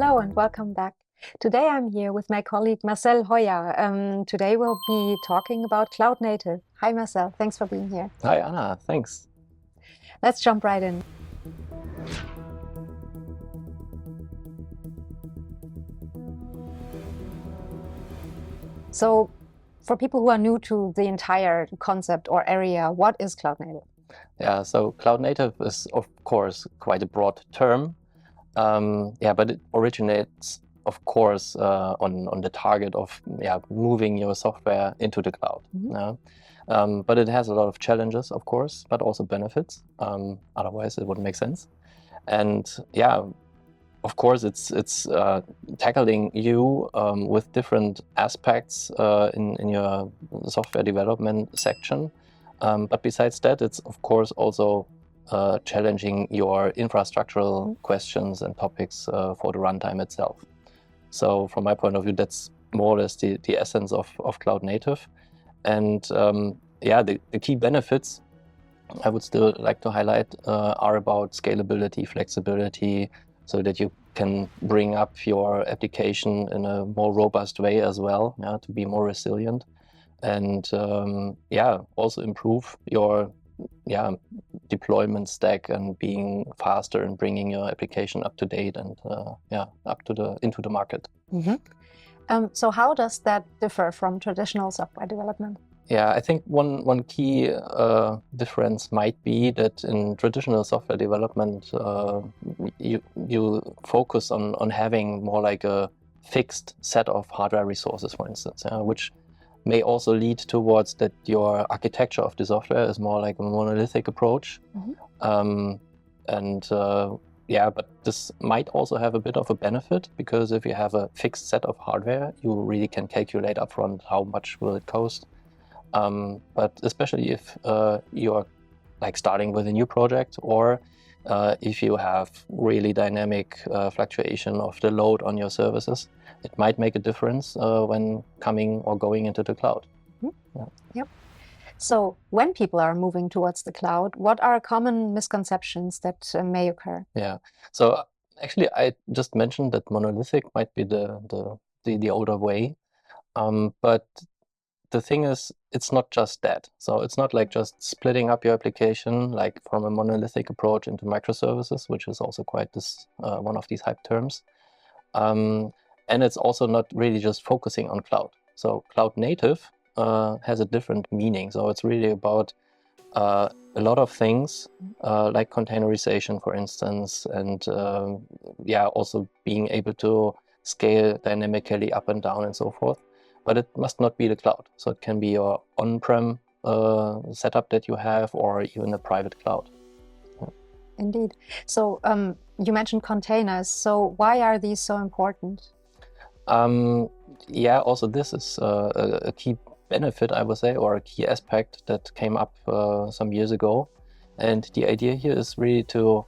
Hello and welcome back. Today I'm here with my colleague Marcel Hoyer. Today we'll be talking about cloud native. Hi Marcel, thanks for being here. Hi Anna, thanks. Let's jump right in. So for people who are new to the entire concept or area, what is cloud native? Yeah, so cloud native is of course quite a broad term. But it originates of course on the target of moving your software into the cloud. But it has a lot of challenges, of course, but also benefits. Otherwise it wouldn't make sense. And of course, it's tackling you with different aspects in your software development section. But besides that, it's of course also challenging your infrastructural questions and topics for the runtime itself. So from my point of view, that's more or less the essence of cloud native. And the key benefits I would still like to highlight are about scalability, flexibility, so that you can bring up your application in a more robust way as well, to be more resilient, and also improve your deployment stack and being faster and bringing your application up to date and into the market. Mm-hmm. So how does that differ from traditional software development? Yeah, I think one key difference might be that in traditional software development, you focus on having more like a fixed set of hardware resources, for instance, which may also lead towards that your architecture of the software is more like a monolithic approach. Mm-hmm. But this might also have a bit of a benefit, because if you have a fixed set of hardware, you really can calculate upfront how much will it cost. But especially if you're like starting with a new project, or if you have really dynamic fluctuation of the load on your services, it might make a difference when coming or going into the cloud. Mm-hmm. Yeah. Yep. So when people are moving towards the cloud, what are common misconceptions that may occur? Yeah. So actually, I just mentioned that monolithic might be the older way, but the thing is, it's not just that. So it's not like just splitting up your application like from a monolithic approach into microservices, which is also quite one of these hype terms. And it's also not really just focusing on cloud. So cloud native has a different meaning. So it's really about a lot of things like containerization, for instance, and also being able to scale dynamically up and down and so forth. But it must not be the cloud. So it can be your on-prem setup that you have, or even a private cloud. Indeed. So you mentioned containers. So why are these so important? Also this is a key benefit, I would say, or a key aspect that came up some years ago. And the idea here is really to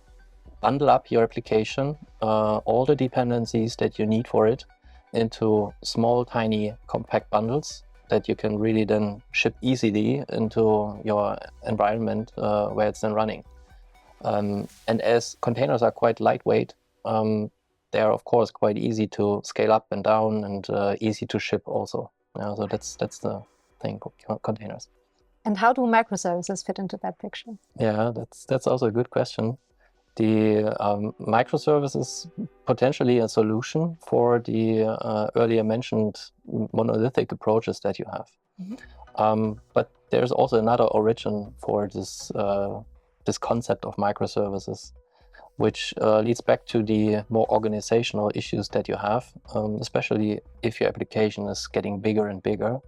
bundle up your application, all the dependencies that you need for it, into small, tiny, compact bundles that you can really then ship easily into your environment where it's then running. And as containers are quite lightweight, they are of course quite easy to scale up and down, and easy to ship also. So that's the thing for containers. And how do microservices fit into that picture? Yeah, that's also a good question. The microservices potentially a solution for the earlier mentioned monolithic approaches that you have. Mm-hmm. But there's also another origin for this concept of microservices, which leads back to the more organizational issues that you have, especially if your application is getting bigger and bigger,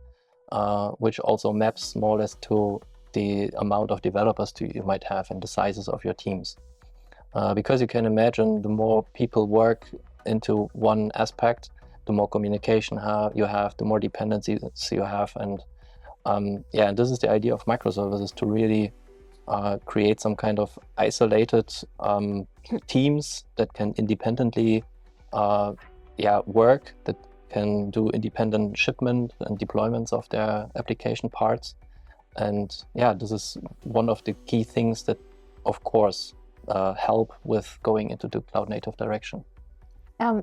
which also maps more or less to the amount of developers you might have and the sizes of your teams. Because you can imagine, the more people work into one aspect, the more communication you have, the more dependencies you have. And this is the idea of microservices, to really create some kind of isolated teams that can independently work, that can do independent shipment and deployments of their application parts. And this is one of the key things that, of course, help with going into the cloud native direction.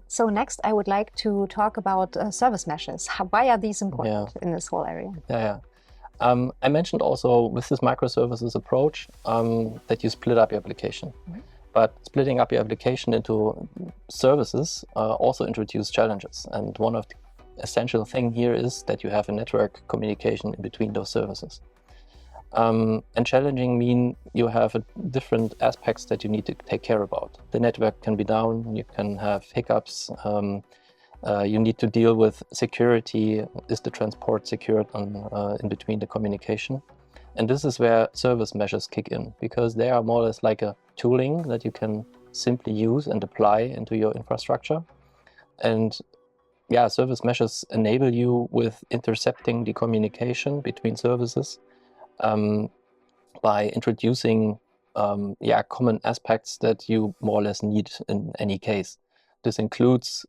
So next, I would like to talk about service meshes. Why are these important in this whole area? I mentioned also with this microservices approach that you split up your application. But splitting up your application into services also introduces challenges. And one of the essential thing here is that you have a network communication in between those services. And challenging mean you have different aspects that you need to take care about. The network can be down, you can have hiccups, you need to deal with security. Is the transport secured in between the communication? And this is where service meshes kick in, because they are more or less like a tooling that you can simply use and apply into your infrastructure. And yeah, service meshes enable you with intercepting the communication between services by introducing common aspects that you more or less need in any case. This includes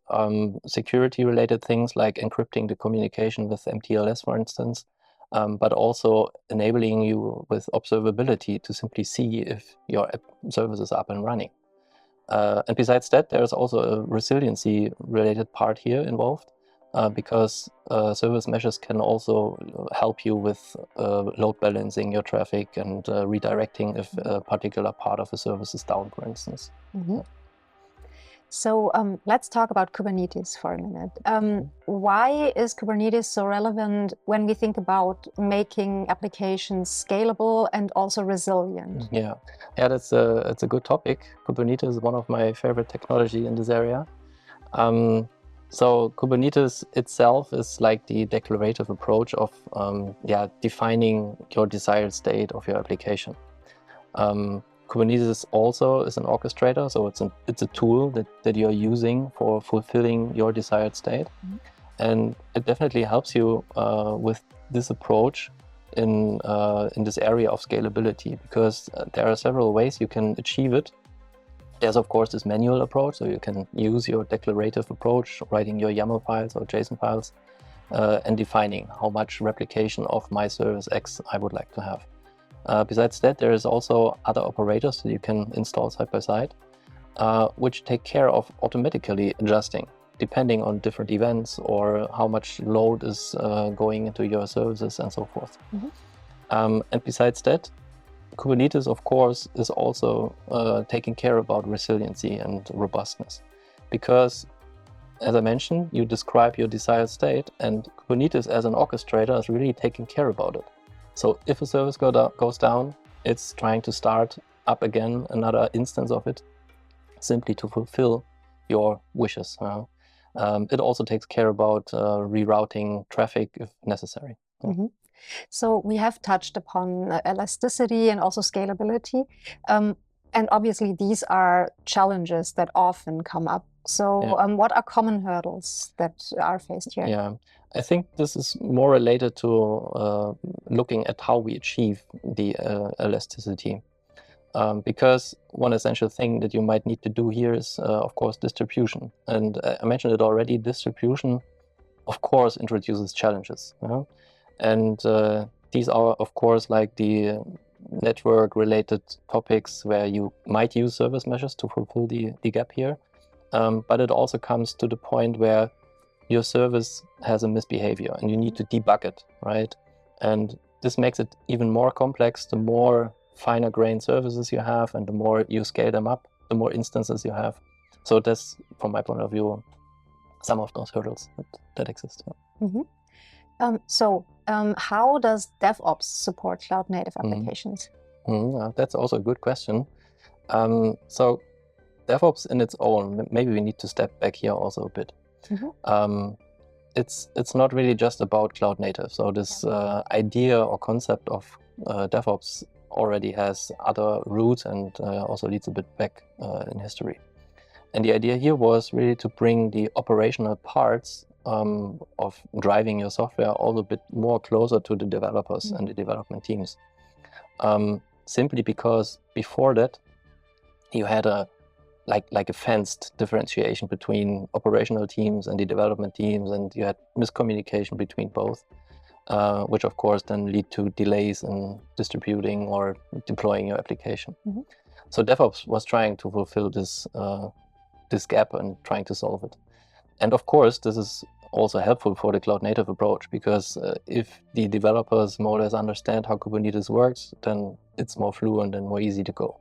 security-related things like encrypting the communication with MTLS, for instance, but also enabling you with observability to simply see if your service is up and running. And besides that, there's also a resiliency-related part here involved, because service meshes can also help you with load balancing your traffic and redirecting if a particular part of a service is down, for instance. So let's talk about Kubernetes for a minute. Why is Kubernetes so relevant when we think about making applications scalable and also resilient? Yeah, that's a good topic. Kubernetes is one of my favorite technology in this area. So Kubernetes itself is like the declarative approach of defining your desired state of your application. Kubernetes also is an orchestrator, so it's a tool that you're using for fulfilling your desired state. And it definitely helps you with this approach in this area of scalability, because there are several ways you can achieve it. There's of course this manual approach, so you can use your declarative approach, writing your YAML files or JSON files, and defining how much replication of my service X I would like to have. Besides that, there is also other operators that you can install side by side, which take care of automatically adjusting depending on different events or how much load is going into your services and so forth. And besides that, Kubernetes, of course, is also taking care about resiliency and robustness, because, as I mentioned, you describe your desired state, and Kubernetes as an orchestrator is really taking care about it. So if a service goes down, it's trying to start up again another instance of it, simply to fulfill your wishes. It also takes care about rerouting traffic if necessary. So we have touched upon elasticity and also scalability. And obviously these are challenges that often come up. So what are common hurdles that are faced here? Yeah, I think this is more related to looking at how we achieve the elasticity. Because one essential thing that you might need to do here is, of course, distribution. And I mentioned it already, distribution, of course, introduces challenges. And these are, of course, like the network-related topics where you might use service meshes to fulfill the gap here. But it also comes to the point where your service has a misbehavior and you need to debug it, right? And this makes it even more complex the more finer grained services you have, and the more you scale them up, the more instances you have. So that's, from my point of view, some of those hurdles that exist. How does DevOps support cloud native applications? That's also a good question. So DevOps in its own, maybe we need to step back here also a bit. It's not really just about cloud native. So this idea or concept of DevOps already has other roots and also leads a bit back in history. And the idea here was really to bring the operational parts of driving your software all a bit more closer to the developers and the development teams. Simply because before that, you had a fenced differentiation between operational teams and the development teams, and you had miscommunication between both, which of course then lead to delays in distributing or deploying your application. So DevOps was trying to fulfill this this gap and trying to solve it. And of course, this is also helpful for the cloud native approach, because if the developers more or less understand how Kubernetes works, then it's more fluent and more easy to go.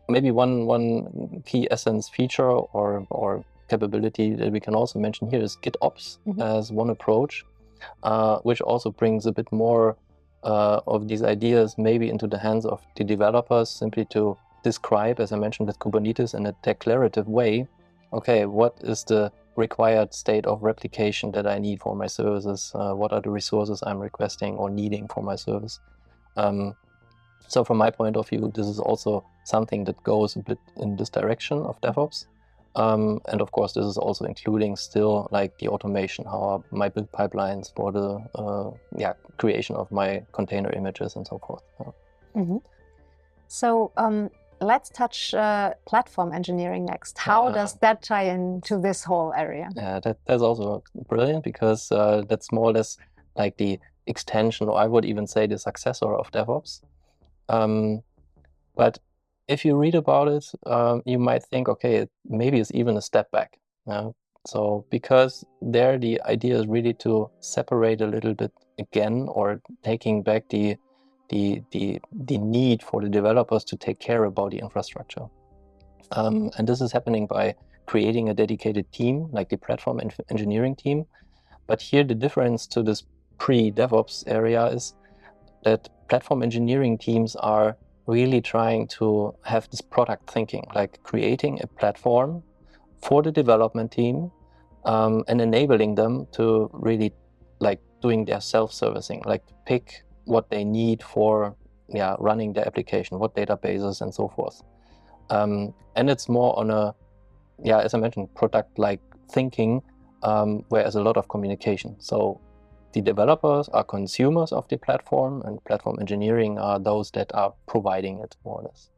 Maybe one key essence feature or capability that we can also mention here is GitOps as one approach, which also brings a bit more of these ideas maybe into the hands of the developers, simply to describe, as I mentioned with Kubernetes, in a declarative way, okay, what is the required state of replication that I need for my services? What are the resources I'm requesting or needing for my service? So from my point of view, this is also something that goes a bit in this direction of DevOps. And of course, this is also including still like the automation, how are my build pipelines for the creation of my container images and so forth. So let's touch platform engineering next. How does that tie into this whole area? Yeah, that's also brilliant, because that's more or less like the extension, or I would even say the successor of DevOps. But if you read about it, you might think, okay, maybe it's even a step back. So because there the idea is really to separate a little bit again, or taking back the need for the developers to take care about the infrastructure. And this is happening by creating a dedicated team, like the platform engineering team. But here the difference to this pre-DevOps area is that platform engineering teams are really trying to have this product thinking, like creating a platform for the development team, and enabling them to really like doing their self-servicing, like pick what they need for running their application, what databases and so forth. And it's more on a, as I mentioned, product-like thinking, whereas a lot of communication. So the developers are consumers of the platform, and platform engineering are those that are providing it, more or less.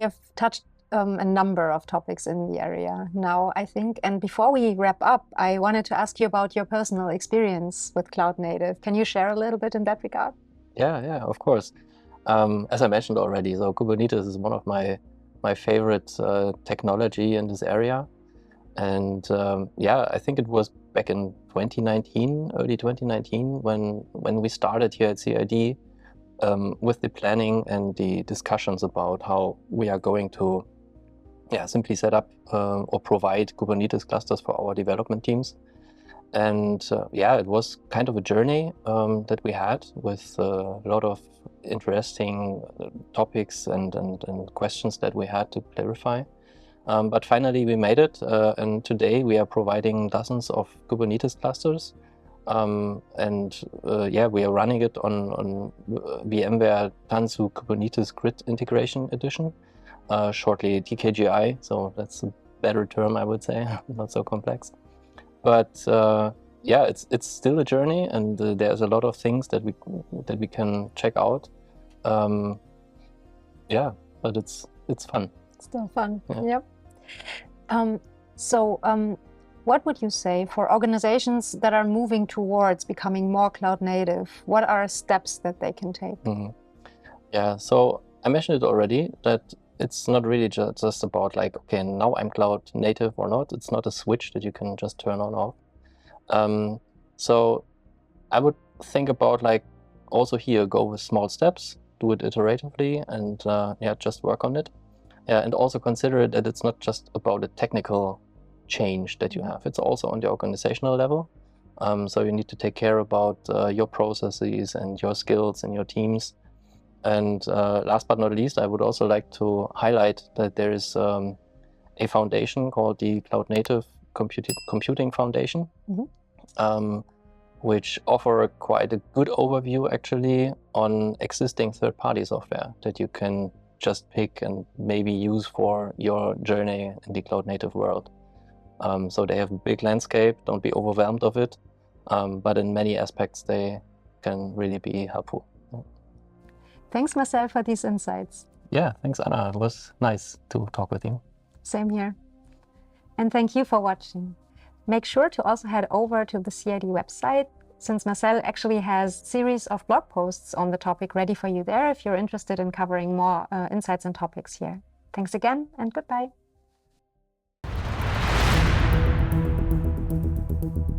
You've touched a number of topics in the area now, I think. And before we wrap up, I wanted to ask you about your personal experience with cloud native. Can you share a little bit in that regard? Yeah, of course. As I mentioned already, so Kubernetes is one of my favorite technology in this area. And I think it was back in 2019, early 2019, when we started here at CID with the planning and the discussions about how we are going to simply set up or provide Kubernetes clusters for our development teams. And it was kind of a journey that we had with a lot of interesting topics and questions that we had to clarify. But finally we made it, and today we are providing dozens of Kubernetes clusters. We are running it on VMware Tanzu Kubernetes Grid Integration Edition, shortly TKGI, so that's a better term, I would say, not so complex. But it's still a journey, and there's a lot of things that we can check out. But it's fun. It's still fun. Yep. What would you say for organizations that are moving towards becoming more cloud native? What are steps that they can take? So I mentioned it already, that it's not really just about like, okay, now I'm cloud native or not. It's not a switch that you can just turn on or off. So I would think about like also here, go with small steps, do it iteratively, and just work on it. And also consider that it's not just about a technical change that you have. It's also on the organizational level. So you need to take care about your processes and your skills and your teams. And last but not least, I would also like to highlight that there is a foundation called the Cloud Native Computing Foundation, which offer quite a good overview actually on existing third-party software that you can just pick and maybe use for your journey in the cloud native world. So they have a big landscape, don't be overwhelmed of it, but in many aspects they can really be helpful. Thanks, Marcel, for these insights. Yeah, thanks, Anna. It was nice to talk with you. Same here. And thank you for watching. Make sure to also head over to the CID website, since Marcel actually has a series of blog posts on the topic ready for you there if you're interested in covering more insights and topics here. Thanks again, and goodbye. you.